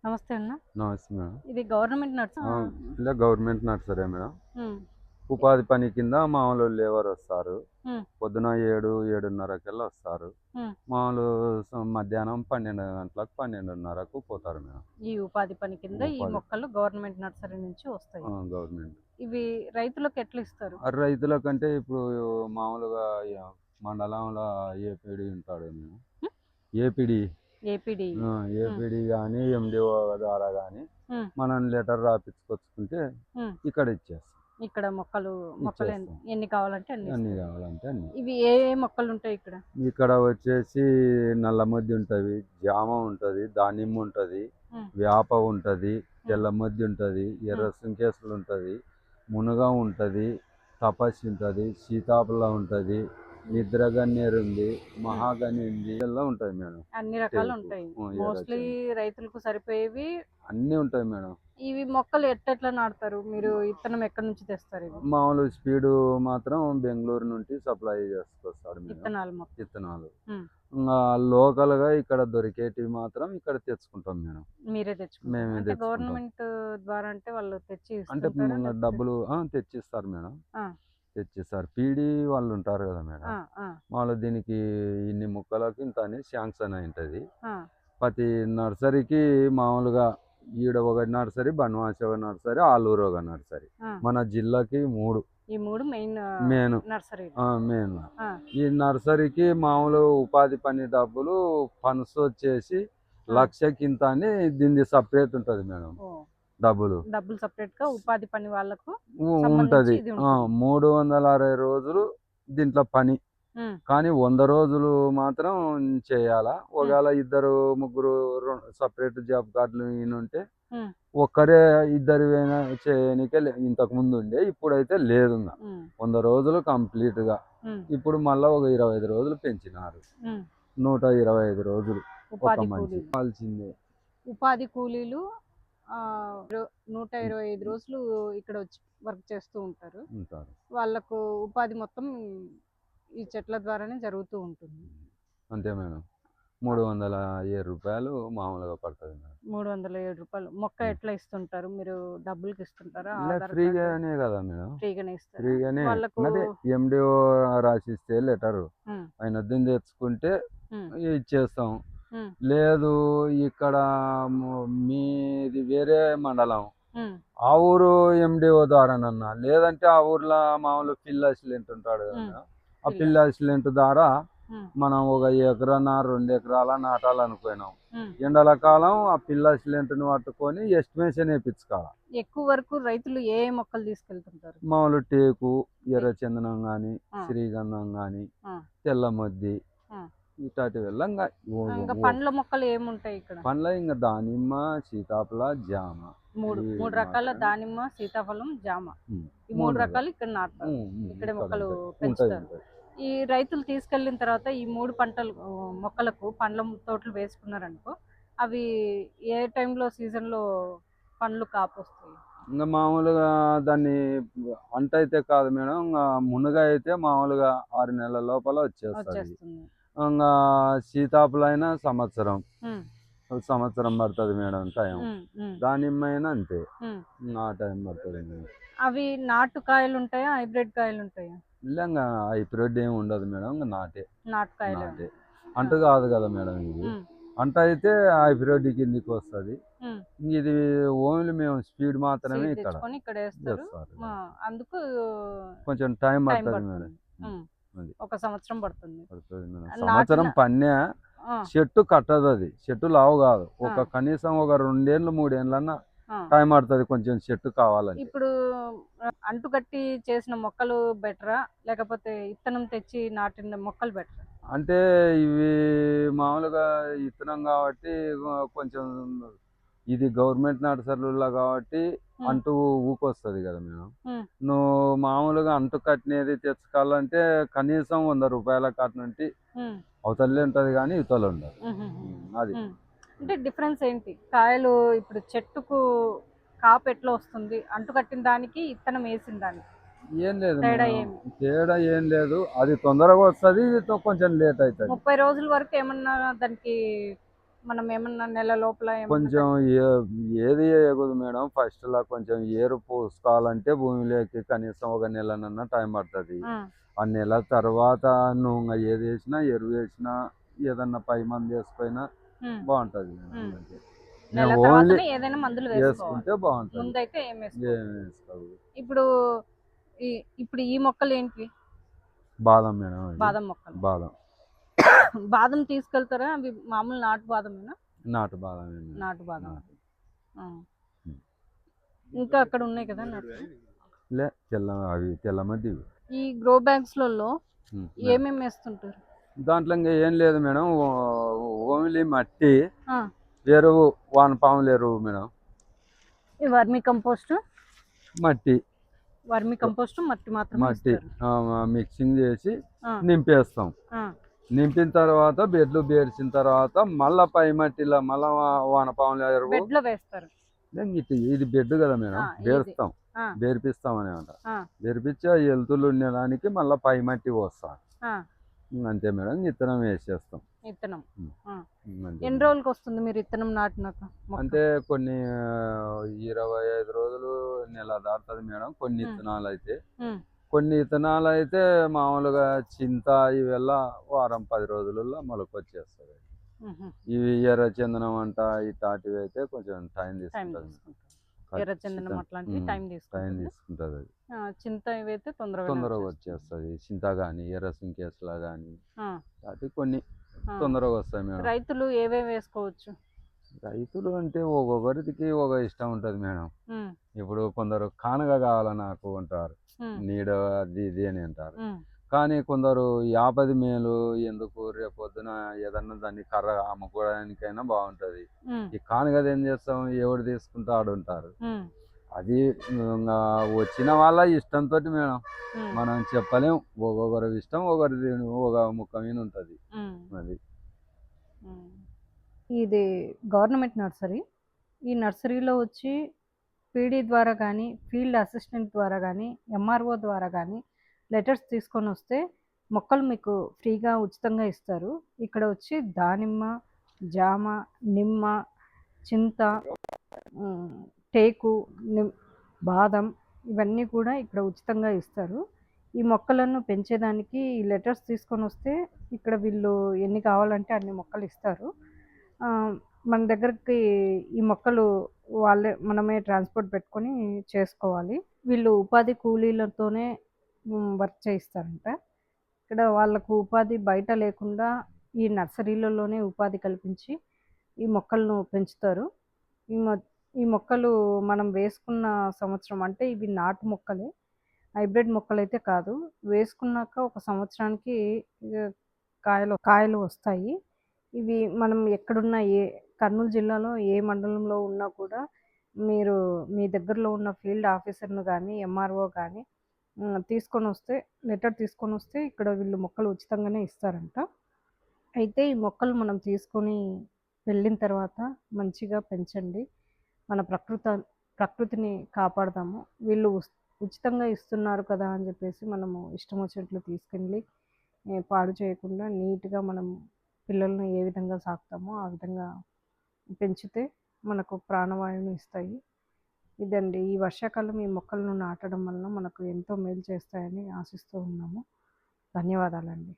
నమస్తే అన్న. నమస్తే మేడం. ఇది గవర్నమెంట్ నట్స్. ఇలా గవర్నమెంట్ నర్సరీ మేడం. హ్మ్. ఉపాధి పని కింద మామూలు లేబర్ వస్తారు. హ్మ్. పొద్దున 7, 7:30కల్లా వస్తారు. హ్మ్. మామూలు మధ్యాహ్నం 12 గంటలకు 12:30కు పోతారు మేడం. ఈ ఉపాధి పని కింద ఈ ఉపాధి మొక్కలు గవర్నమెంట్ నర్సరీ నుంచి వస్తాయి. గవర్నమెంట్. ఇవి రైతులకు ఎట్లా ఇస్తారు? రైతుల కంటే ఇప్పుడు మామూలుగా మండలంలో ఏపీడీ ఉంటాడు మేము. హ్మ్. APD APD. ఏపీడీ కానీ ఎండిఓ ద్వారా కానీ హ్మ్. మనం లెటర్ రాపించుకొచ్చుకుంటే హ్మ్. ఇక్కడ ఇచ్చేస్తాం. ఇక్కడ మొక్కలు ఇచ్చేస్తాం. ఎన్ని కావాలంటే అన్ని అన్ని ఇస్తారు. కావాలంటే అన్ని. ఇవి ఏ ఏ మొక్కలు ఉంటాయి ఇక్కడ? ఇక్కడ వచ్చేసి నల్లమద్ది ఉంటుంది, జామ ఉంటుంది, దానిమ్మ ఉంటుంది, హ్మ్. వేప ఉంటుంది, తెల్లమద్ది ఉంటుంది, ఎర్ర సుంకేసులు ఉంటుంది, మునగ ఉంటుంది, తపస్సు ఉంటుంది, సీతాఫలం ఉంటుంది, నిద్రగన్నేరు ఉంది, మహాగని ఉంది, ఇలా ఉంటుంది మేడం. అన్ని రకాలు ఉంటాయి. మోస్ట్లీ రైతులకు సరిపోయేవి అన్నీ ఉంటాయి మేడం. ఇవి మొక్కలు ఎట్లా నాటుతారు? మీరు ఇత్తనం ఎక్కడి నుంచి తెస్తారు? ఇవి మామూలు స్పీడు మాత్రం బెంగళూరు నుండి సప్లై చేసుకొస్తాడు మేడం. విత్తనాలు ఇంకా లోకల్గా ఇక్కడ దొరికేటివి మాత్రం ఇక్కడ తెచ్చుకుంటాం మేడం. మీరే తెచ్చుకుంటారు? మేమే అంటే తెచ్చుకుంటాం. గవర్నమెంట్ ద్వారా అంటే వాళ్ళు తెచ్చి అంటే ఇస్తుంటారా? డబ్బులు తెచ్చిస్తారు మేడం. తెచ్చిస్తారు. పీడీ వాళ్ళు ఉంటారు కదా మేడం. మామూలు దీనికి ఇన్ని ముక్కలకి ఇంత అని శాంక్షన్ అయి ఉంటుంది. ప్రతి నర్సరీకి మామూలుగా ఈడ ఒక నర్సరీ, బన్వాసి ఒక నర్సరీ, ఆలూరు ఒక నర్సరీ. మన జిల్లాకి 3 ఈ 3 మెయిన్ నర్సరీ. మెయిన్ ఈ నర్సరీకి మామూలు ఉపాధి పని డబ్బులు ఫండ్స్ వచ్చేసి 1,00,000 కింద అని దీన్ని సపరేట్ ఉంటుంది మేడం. డబ్బులు సపరేట్ గా ఉపాధి పని వాళ్ళకు ఉంటది. 360 రోజులు దీంట్లో పని, కానీ 100 రోజులు మాత్రం చేయాలా. ఒకవేళ 2, 3 సపరేట్ జాబ్ కార్డులు ఉంటే ఒక్కరే 2 చేయనికే ఇంతకు ముందు ఉండే, ఇప్పుడైతే లేదు. 100 రోజులు కంప్లీట్ గా. ఇప్పుడు మళ్ళీ ఒక 25 రోజులు పెంచినారు. 125 రోజులు ఒక మనిషి కావాల్సిందే. ఉపాధి కూలీలు 125 రోజులు ఇక్కడ వచ్చి వర్క్ చేస్తూ ఉంటారు. వాళ్ళకు ఉపాధి మొత్తం ఈ చెట్ల ద్వారానే జరుగుతూ ఉంటుంది. అంతే మేడం. 307 రూపాయలు మామూలుగా పడుతుంది మేడం. 307 రూపాయలు. మొక్క ఎట్లా ఇస్తుంటారు? మీరు డబ్బులకి ఇస్తుంటారా? ఫ్రీగానే కదా మేడం. ఫ్రీగానే ఇస్తారు. ఫ్రీగానే. అదే ఎండిఓ రాసిస్తే లెటరు ఆయన దీన్ని తెచ్చుకుంటే ఇచ్చేస్తాం. లేదు ఇక్కడ మీది వేరే మండలం, ఆ ఊరు ఎండిఓ ద్వారానన్నా, లేదంటే ఆ ఊర్లో మామూలు పిల్ల అసిస్టెంట్ ఉంటాడు కదా, ఆ పిల్ల అసిస్టెంట్ ద్వారా మనం ఒక 1 ఎకరాన 2 ఎకరాల నాటాలనుకున్నాం. ఎండల కాలం ఆ పిల్ల అసిస్టెంట్ని పట్టుకొని ఎస్టిమేషన్ వేయించుకోవాలి. ఎక్కువ వరకు రైతులు ఏ మొక్కలు తీసుకెళ్తుంటారు? మామూలు టేకు, ఎర్రచందనం కానీ, శ్రీగంధం కానీ, తెల్లమద్ది, ఇటాటి వల్ల ఇంకా పండ్ల మొక్కలు ఏముంటాయి ఇక్కడ? పండ్ల ఇంకా దానిమ్మ, సీతాఫల, జామ. 3 రకాల దానిమ్మ, సీతాఫలం, జామ. ఈ 3 రకాలు ఇక్కడ నాటుతారు. ఇక్కడ మొక్కలు పెంచుతారు. ఈ రైతులు తీసుకెళ్లిన తర్వాత ఈ 3 మొక్కలకు పండ్ల తోటలు వేసుకున్నారనుకో, అవి ఏ టైంలో సీజన్లో పండ్లు కాపొస్తాయి? ఇంకా మామూలుగా దాన్ని అంట అయితే కాదు మేడం. ఇంకా మునగ అయితే మామూలుగా 6 నెలల లోపల వచ్చేస్తుంది. ఇంకా సీతాఫలైనా సంవత్సరం పడుతుంది మేడం టైం. దానిమ్మ అయినా అంతే, ఆ టైం పడుతుంది మేడం. అవి నాటు కాయలు ఉంటాయా, హైబ్రిడ్ కాయలు ఉంటాయా? ఇంకా హైబ్రిడ్ ఏమి ఉండదు మేడం. ఇంకా నాటే. నాటే అంటు కాదు కదా మేడం ఇది. అంట అయితే హైబ్రిడ్ కిందికి వస్తుంది. ఇది ఓన్లీ మేము స్పీడ్ మాత్రమే ఇక్కడ వేస్తారు. అందుకు కొంచెం టైం పడుతుంది మేడం. ఒక సంవత్సరం పడుతుంది. సంవత్సరం పన్నే చెట్టు కట్టదు. అది చెట్టు లావు కాదు. ఒక కనీసం ఒక 2 ఏళ్ళు 3 ఏళ్ళన్నా టైం పడుతుంది కొంచెం చెట్టు కావాలని. ఇప్పుడు అంటుకట్టి చేసిన మొక్కలు బెటరా, లేకపోతే ఇత్తనం తెచ్చి నాటిన మొక్కలు బెటరా? అంటే ఇవి మామూలుగా ఇత్తనం కాబట్టి కొంచెం, ఇది గవర్నమెంట్ నర్సరీలో కాబట్టి అంటు ఊకొస్తుంది కదా మేడం. నువ్వు మామూలుగా అంటు కట్టినది తెచ్చుకోవాలంటే కనీసం 100 రూపాయల కట్ట నుండి అవతలే ఉంటుంది, కానీ ఇవతలు ఉండదు. అది అంటే డిఫరెన్స్ ఏంటి? కాయలు ఇప్పుడు చెట్టుకు కాపు ఎట్లా వస్తుంది, అంటు కట్టిన దానికి ఇత్తనం వేసిన దానికి ఏం లేదు, తేడా ఏం లేదు. అది తొందరగా వస్తుంది, ఇది కొంచెం లేట్ అవుతుంది. 30 రోజుల వరకు ఏమన్నా దానికి మనం ఏమన్నా నెల లోపల కొంచెం ఏది ఎగదు మేడం. ఫస్ట్ లా కొంచెం ఏరు పోసుకోవాలంటే భూమిలోకి కనీసం ఒక నెలనన్నా టైం పడుతుంది. ఆ నెల తర్వాత నువ్వు ఏది వేసినా, ఎరువు వేసినా, ఏదన్నా పై మందు వేసుకున్నా బాగుంటది మేడం. అంటే నెల మేము ఓన్లీ తర్వాతనే ఏదైనా మందులు వేసుకుంటే బాగుంటుంది. ముందైతే ఏం వేసుకోవాలి. ఇప్పుడు ఇప్పుడు ఈ మొక్కలు ఏంటి? బాదం మేడం. బాదం మొక్కలు. బాదం తీసుకెళ్తారా? అవి మామూలు నాటు బాదమేనా? నాటు బాదం. నాటు బాదం. ఇంకా అక్కడ ఉన్నాయి కదా అవి తెల్ల మధ్య. ఈ గ్రో బ్యాగ్స్ లలో ఏమేమి వేస్తుంటారు? దాంట్లో ఇంకా ఏం లేదు మేడం. ఓన్లీ మట్టి, ఎరువు, వానపాముల ఎరువు మేడం. వర్మి కంపోస్ట్, మట్టి. వర్మి కంపోస్ట్, మట్టి మిక్సింగ్ చేసి నింపేస్తాం. నింపిన తర్వాత బెడ్లు బేర్చిన తర్వాత మళ్ళా పై మట్టిలో మళ్ళా వానపాముల ఎరువు బెడ్లో వేస్తారు. ఇది బెడ్ కదా మేడం, బేరుస్తాం, బేర్పిస్తాం అనమాట. బేర్పించి ఆ ఎలుతులు ఉండడానికి మళ్ళీ పై మట్టి పోస్తాం. అంతే మేడం. విత్తనం వేసేస్తాం. విత్తనం ఎన్ని రోజులకి వస్తుంది మీరు విత్తనం నాటినాక? అంటే కొన్ని 25 రోజులు, నెల దాటుతుంది మేడం. కొన్ని విత్తనాలు అయితే మామూలుగా చింత ఇవెల్లా వారం 10 రోజులలో మొలక వచ్చేస్తుంది. ఇవి ఎర్ర చందనం అంట ఇట్లాంటివి అయితే కొంచెం టైం తీసుకుంటుంది. ఎర్ర చందనం అట్లాంటివి టైం తీసుకుంటుంది. అది చింత ఇవైతే తొందరగా వచ్చేస్తుంది. చింత కానీ ఎర్ర సుంకేసులా కానీ అటు కొన్ని తొందరగా వస్తాయి మేడం. రైతులు ఏవేవి వేసుకోవచ్చు? రైతులు అంటే ఒక్కొక్కరికి ఒక ఇష్టం ఉంటుంది మేడం. ఇప్పుడు కొందరు కానగా కావాలని నాకు అంటారు, నీడ అది ఇది అని అంటారు. కానీ కొందరు 50 మేలు ఎందుకు, రేపొద్దున ఏదన్నా దాన్ని కర్ర అమ్ముకోవడానికైనా బాగుంటది. ఈ కానుగది ఏం చేస్తాం, ఎవడు తీసుకుంటాడు ఉంటారు. అది వచ్చిన వాళ్ళ ఇష్టంతో మేడం, మనం చెప్పలేం. ఒక్కొక్కరి ఇష్టం, ఒకరి ఒక ముక్క మీద ఉంటుంది. అది ఇది గవర్నమెంట్ నర్సరీ. ఈ నర్సరీలో వచ్చి పీడీ ద్వారా కానీ, ఫీల్డ్ అసిస్టెంట్ ద్వారా కానీ, ఎంఆర్ఓ ద్వారా కానీ లెటర్స్ తీసుకొని వస్తే మొక్కలు మీకు ఫ్రీగా ఉచితంగా ఇస్తారు. ఇక్కడ వచ్చి దానిమ్మ, జామ, నిమ్మ, చింత, టేకు, బాదం ఇవన్నీ కూడా ఇక్కడ ఉచితంగా ఇస్తారు. ఈ మొక్కలను పెంచేదానికి ఈ లెటర్స్ తీసుకొని వస్తే ఇక్కడ వీళ్ళు ఎన్ని కావాలంటే అన్ని మొక్కలు ఇస్తారు. మన దగ్గరికి ఈ మొక్కలు మనమే ట్రాన్స్పోర్ట్ పెట్టుకొని చేసుకోవాలి. వీళ్ళు ఉపాధి కూలీలతోనే వర్క్ చేయిస్తారంట. ఇక్కడ వాళ్ళకు ఉపాధి బయట లేకుండా ఈ నర్సరీలలోనే ఉపాధి కల్పించి ఈ మొక్కలను పెంచుతారు. ఈ మొక్కలు మనం వేసుకున్న సంవత్సరం, అంటే ఇవి నాటు మొక్కలే, హైబ్రిడ్ మొక్కలైతే కాదు. వేసుకున్నాక ఒక సంవత్సరానికి కాయలు వస్తాయి. ఇవి మనం ఎక్కడున్నా, కర్నూలు జిల్లాలో ఏ మండలంలో ఉన్నా కూడా మీరు మీ దగ్గరలో ఉన్న ఫీల్డ్ ఆఫీసర్ను కానీ, ఎంఆర్ఓ కానీ లెటర్ తీసుకొని వస్తే ఇక్కడ వీళ్ళు మొక్కలు ఉచితంగానే ఇస్తారంట. అయితే ఈ మొక్కలు మనం తీసుకొని వెళ్ళిన తర్వాత మంచిగా పెంచండి. మన ప్రకృతిని కాపాడదాము. వీళ్ళు ఉచితంగా ఇస్తున్నారు కదా అని చెప్పేసి మనము ఇష్టం వచ్చినట్లు తీసుకెళ్ళి పాడు చేయకుండా నీట్గా మనం పిల్లల్ని ఏ విధంగా సాకుతామో ఆ విధంగా పెంచితే మనకు ప్రాణవాయువుని ఇస్తాయి. ఇదండి, ఈ వర్షాకాలం ఈ మొక్కలను నాటడం వలన మనకు ఎంతో మేలు చేస్తాయని ఆశిస్తూ ఉన్నాము. ధన్యవాదాలండి.